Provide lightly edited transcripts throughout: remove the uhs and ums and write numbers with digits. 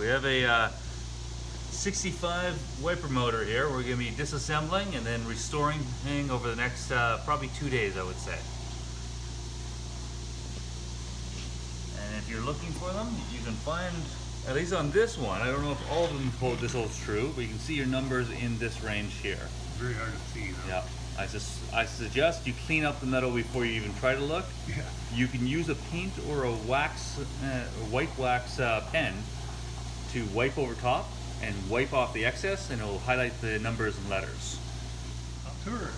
have a 65 wiper motor here. We're going to be disassembling and then restoring over the next probably 2 days, I would say. And if you're looking for them, you can find, at least on this one, I don't know if all of them hold this holds true, but you can see your numbers in this range here. Very hard to see, though. Yeah. I suggest you clean up the metal before you even try to look. Yeah. You can use a paint or a wax, white wax pen to wipe over top and wipe off the excess, and it will highlight the numbers and letters. Tour.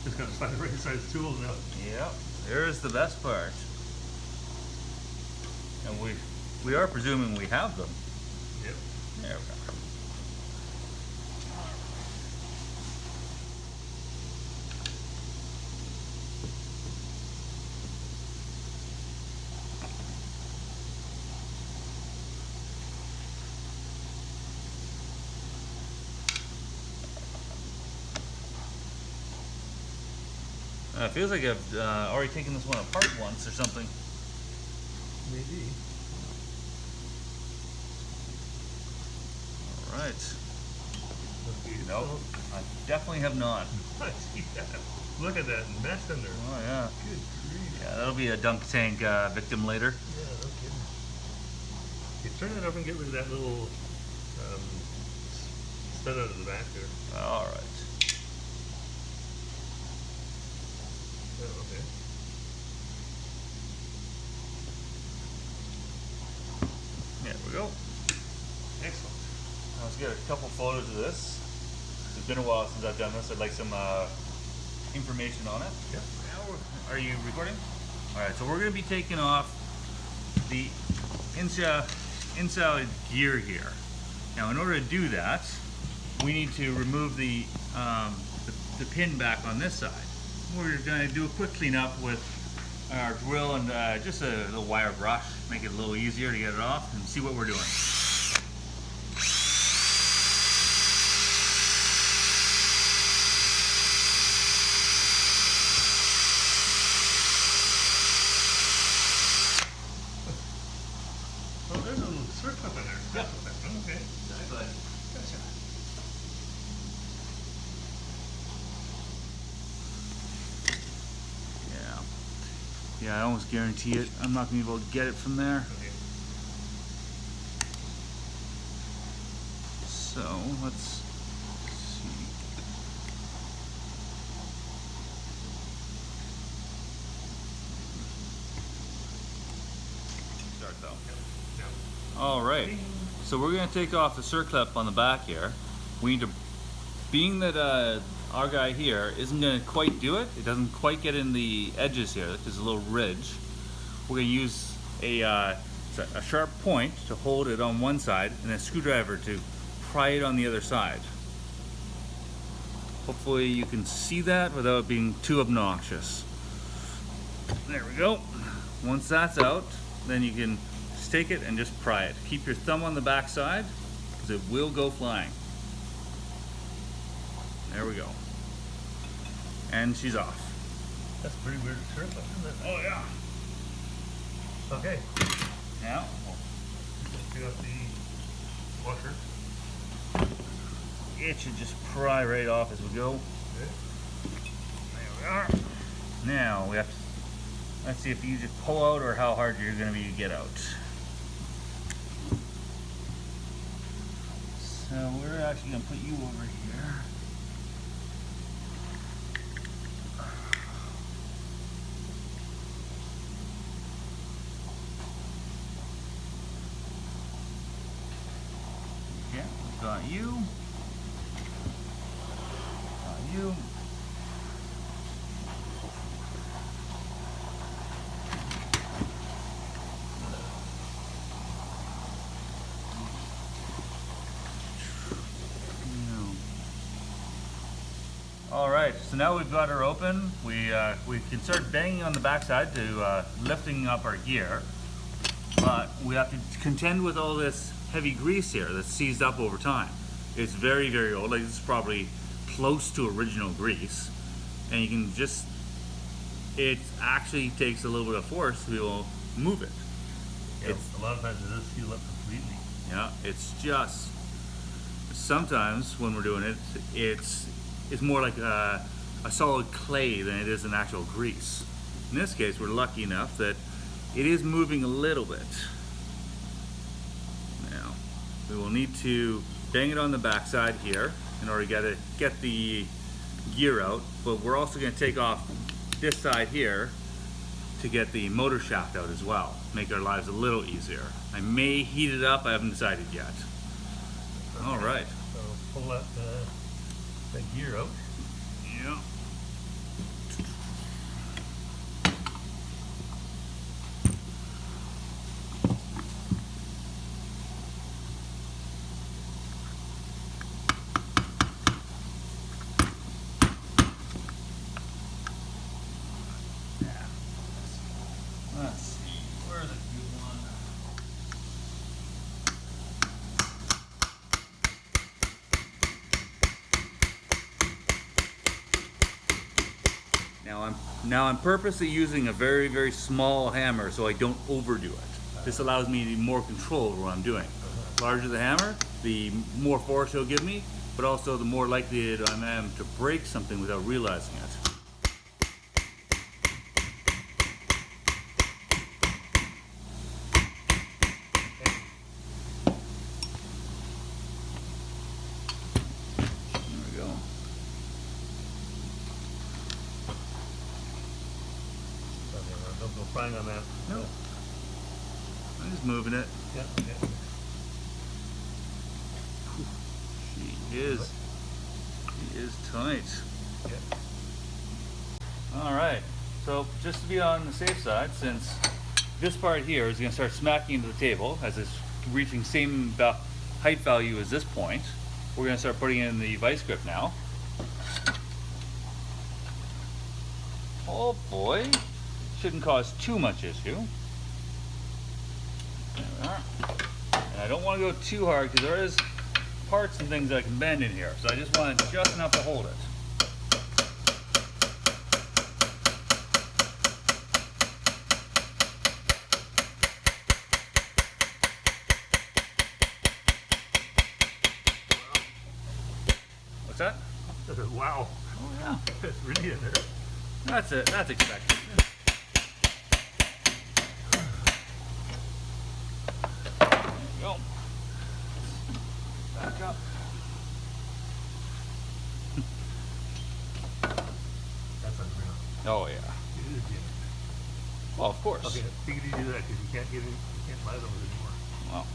Just gotta find the right size tools now. Yeah. There's the best part. And we are presuming we have them. Yep. There we go. It feels like I've already taken this one apart once or something. Maybe. All right. Nope. Nope, I definitely have not. I see that. Look at that mess in there. Oh yeah. Good grief. Yeah, that'll be a dunk tank victim later. Yeah, no kidding. You turn that over and get rid of that little stud out of the back there. All right. Oh, okay. There we go. Excellent. Let's get a couple photos of this. It's been a while since I've done this. I'd like some information on it. Yeah. Are you recording? All right, so we're going to be taking off the inside gear here. Now, in order to do that, we need to remove the pin back on this side. We're going to do a quick cleanup with our drill and just a little wire brush, make it a little easier to get it off and see what we're doing. Oh, there's a little circle in there. Yep. Okay. Exactly. Gotcha. Yeah, I almost guarantee it. I'm not going to be able to get it from there. Okay. So, let's see. Start though. Yeah. All right. So we're going to take off the circlip on the back here. We need to, being that our guy here isn't going to quite do it, it doesn't quite get in the edges here, there's a little ridge. We're going to use a sharp point to hold it on one side and a screwdriver to pry it on the other side. Hopefully you can see that without being too obnoxious. There we go. Once that's out, then you can just take it and just pry it. Keep your thumb on the back side because it will go flying. There we go. And she's off. That's pretty weird circle, isn't it? Oh yeah. Okay. Now, Take off the washer. it should just pry right off as we go. Okay. There we are. Now we have to, let's see if you just pull out or how hard you're going to be to get out. So we're actually going to put you over here. Yeah, got you. Got you. All right, so now we've got her open. We can start banging on the backside to lifting up our gear, but we have to contend with all this heavy grease here that's seized up over time. It's very, very old. Like, this is probably close to original grease, and you can just, it actually takes a little bit of force to be able to move it. Yeah, a lot of times it does seal up completely. Yeah, it's just sometimes when we're doing it, it's more like a solid clay than it is an actual grease. In this case, we're lucky enough that it is moving a little bit. Now, we will need to bang it on the back side here in order to get the gear out, but we're also going to take off this side here to get the motor shaft out as well, make our lives a little easier. I may heat it up, I haven't decided yet. Okay. All right. So pull that gear out. Yeah. Let's see, where's a good one? Now I'm purposely using a very, very small hammer so I don't overdo it. This allows me more control over what I'm doing. Larger the hammer, the more force it'll give me, but also the more likely I am to break something without realizing it. Don't go flying on that. No. I'm just moving it. Yeah, okay. She is tight. Yeah. Alright, so just to be on the safe side, since this part here is going to start smacking into the table as it's reaching same height value as this point, we're going to start putting in the vice grip now. Oh boy, shouldn't cause too much issue. There we are. And I don't want to go too hard because there is parts and things that I can bend in here, so I just want just enough to hold it. What's that? Wow. Oh yeah. That's really in there. That's it. That's expected. There you go. Back up. That's unreal. Oh yeah. It is in. Well, of course. Okay, figured you do that because you can't buy those anymore. Well,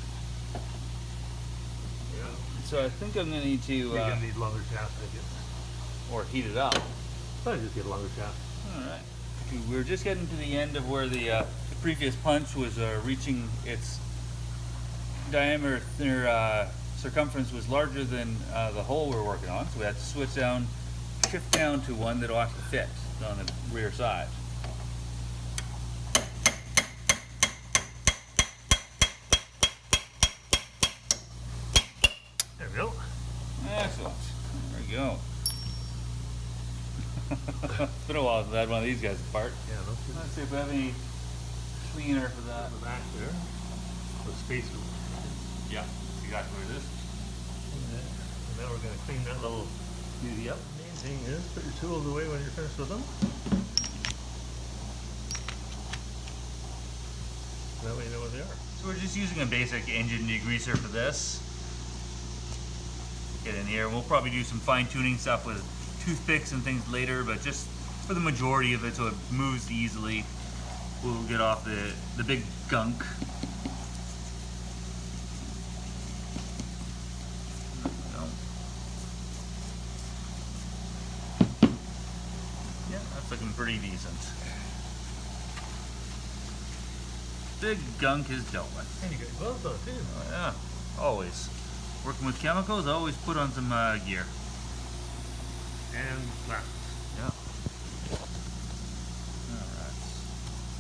Yeah. so I think I'm gonna need to You're gonna need longer shafts, I guess. or heat it up. Probably just get a longer shaft. All right. We're just getting to the end of where the previous punch was reaching its diameter or circumference was larger than the hole we're working on, so we had to switch down, shift down to one that'll actually fit on the rear side. There we go. Excellent. There we go. It's been a while since I had one of these guys apart. Yeah, those two. Let's see if we have any cleaner for that. On the back there. The spacer. Yeah, that's exactly what it is. And now we're going to clean that little beauty up. Main thing is put your tools away when you're finished with them. That way you know where they are. So we're just using a basic engine degreaser for this. Get in here. We'll probably do some fine tuning stuff with toothpicks and things later, but just for the majority of it so it moves easily, we'll get off the big gunk. Yeah, that's looking pretty decent. Big gunk is dealt with. And you got gloves on too. Oh yeah, always. Working with chemicals, always put on some gear. And glasses. Yeah. Alright.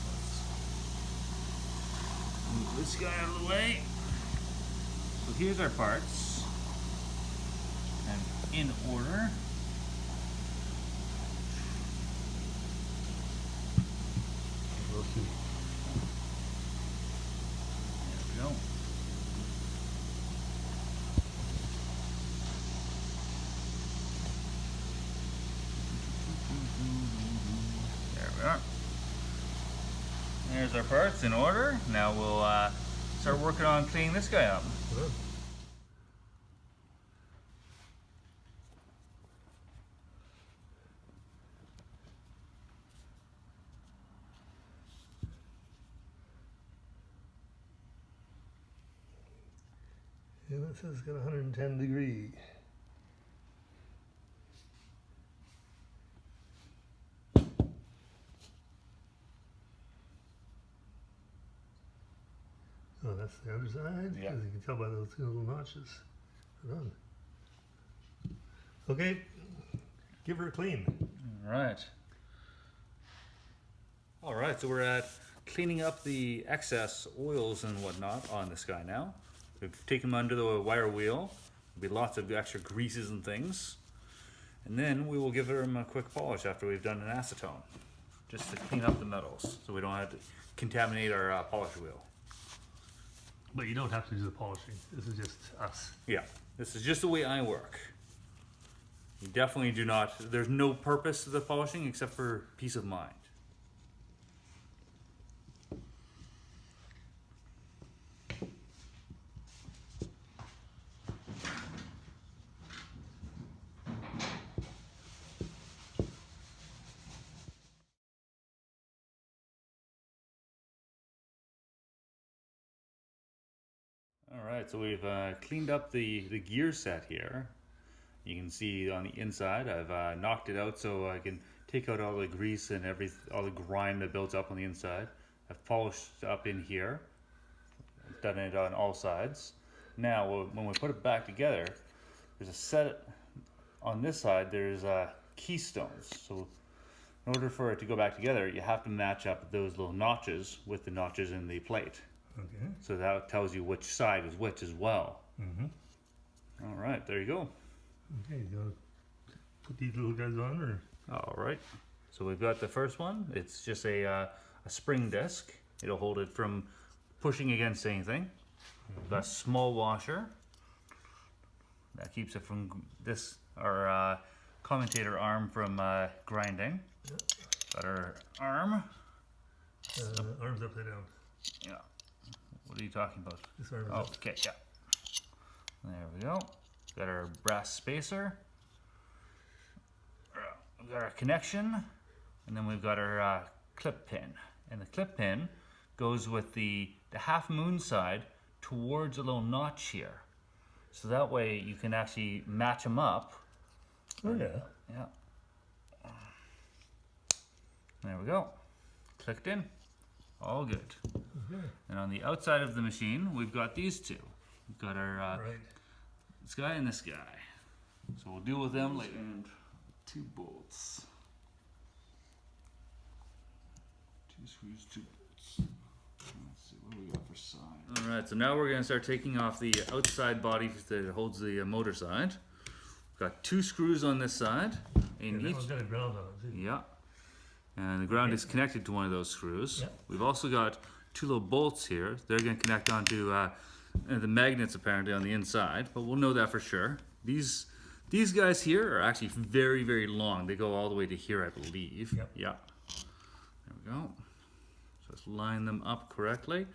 Let's move this guy out of the way. So here's our parts. And in order. We'll see. we are. There's our parts in order. Now we'll start working on cleaning this guy up. Good. And it says it's got 110 degree. Oh, that's the other side? Yeah. Because you can tell by those two little notches. Done. Okay, give her a clean. Alright. Alright, so we're at cleaning up the excess oils and whatnot on this guy now. We've taken him under the wire wheel. There'll be lots of extra greases and things. And then we will give him a quick polish after we've done an acetone. Just to clean up the metals so we don't have to contaminate our polish wheel. But you don't have to do the polishing. This is just us. Yeah, this is just the way I work. You definitely do not, there's no purpose to the polishing except for peace of mind. Alright, so we've cleaned up the gear set here. You can see on the inside I've knocked it out so I can take out all the grease and all the grime that builds up on the inside. I've polished up in here. I've done it on all sides. Now when we put it back together, there's a set on this side, there's keystones. So in order for it to go back together, you have to match up those little notches with the notches in the plate. Okay. So that tells you which side is which as well. Mm-hmm. All right, there you go. Okay, you gotta put these little guys on, or? All right, so we've got the first one. It's just a spring disc. It'll hold it from pushing against anything. We've got a small washer. That keeps it from our commentator arm from grinding. Yep. Got our arm. Arms upside down. Yeah. What are you talking about? This arm is Oh, up. okay, yeah. There we go. Got our brass spacer. We've got our connection, and then we've got our clip pin. And the clip pin goes with the half moon side towards a little notch here. So that way you can actually match them up. Oh yeah. Yeah. There we go. Clicked in. All good. Okay. And on the outside of the machine, we've got these two. We've got our Right. this guy and this guy. So we'll deal with them later. And 2 bolts. 2 screws, 2 bolts. Let's see, what do we got for side? Alright, so now we're going to start taking off the outside body that holds the motor side. We've got 2 screws on this side. In That each. one's got a ground on it too. Yeah. And the ground is connected to one of those screws. Yep. We've also got 2 little bolts here. They're going to connect onto the magnets apparently on the inside, but we'll know that for sure. These guys here are actually very, very long. They go all the way to here, I believe. Yep. Yeah. There we go. So let's line them up correctly.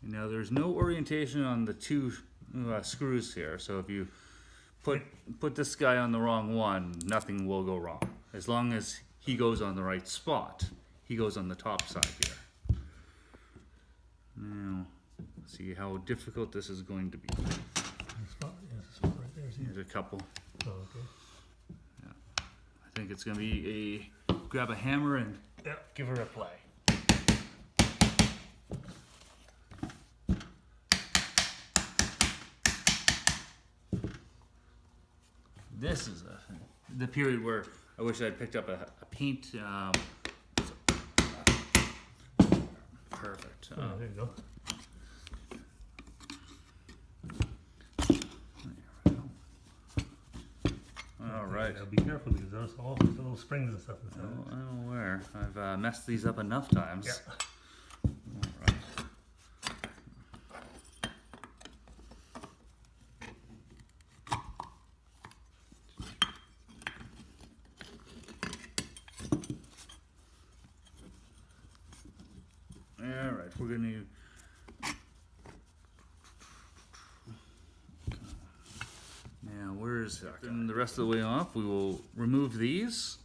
Now there's no orientation on the 2 screws here, so if you put this guy on the wrong one, nothing will go wrong. As long as he goes on the right spot, he goes on the top side here. Now, see how difficult this is going to be. There's a spot, there's a spot right there. See? There's a couple. Oh, okay. Yeah. I think it's going to be grab a hammer and Yep. give her a play. This is the period where I wish I'd picked up a paint. Perfect. Oh, there you go. There we go. All right. Now be careful because there's all little springs and stuff inside. Oh, I'm aware. I've messed these up enough times. Yeah. Alright, we're going to... Now, where is that? And the rest of the way off, we will remove these.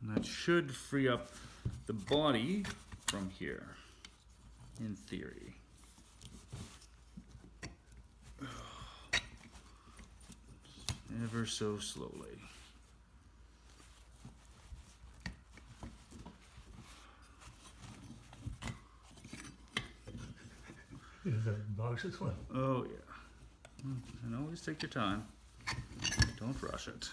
And that should free up the body from here, in theory. Ever so slowly. Is that obnoxious one? Oh yeah. And always take your time. Don't rush it.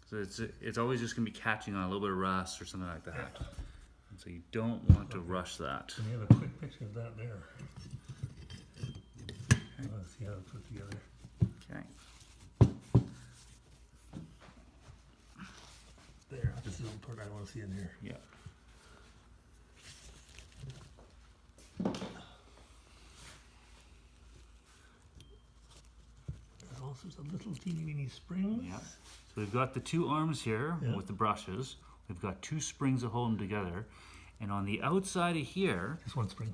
So it's always just gonna be catching on a little bit of rust or something like that. Yeah. And so you don't want to rush that. And you have a quick picture of that there. Let's see how it's put together. Okay. There, this is the part I want to see in here. Yeah. There's all sorts of little teeny weeny springs. Yeah. So we've got the two arms here with the brushes. We've got two springs that hold them together. And on the outside of here, Just one spring.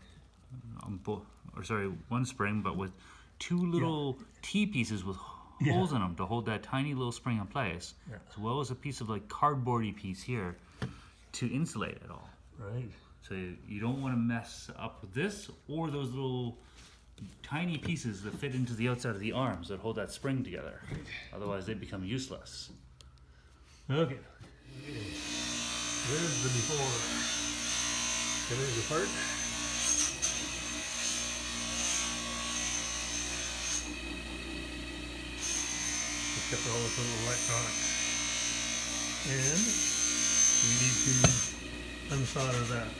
one spring, but with two little T-pieces with holes in them to hold that tiny little spring in place, as well as a piece of like cardboardy piece here to insulate it all. Right. So you don't want to mess up with this or those little tiny pieces that fit into the outside of the arms that hold that spring together. Otherwise they become useless. Okay. There's the before. Get it apart. Except for all those little electronics. And we need to unsolder that.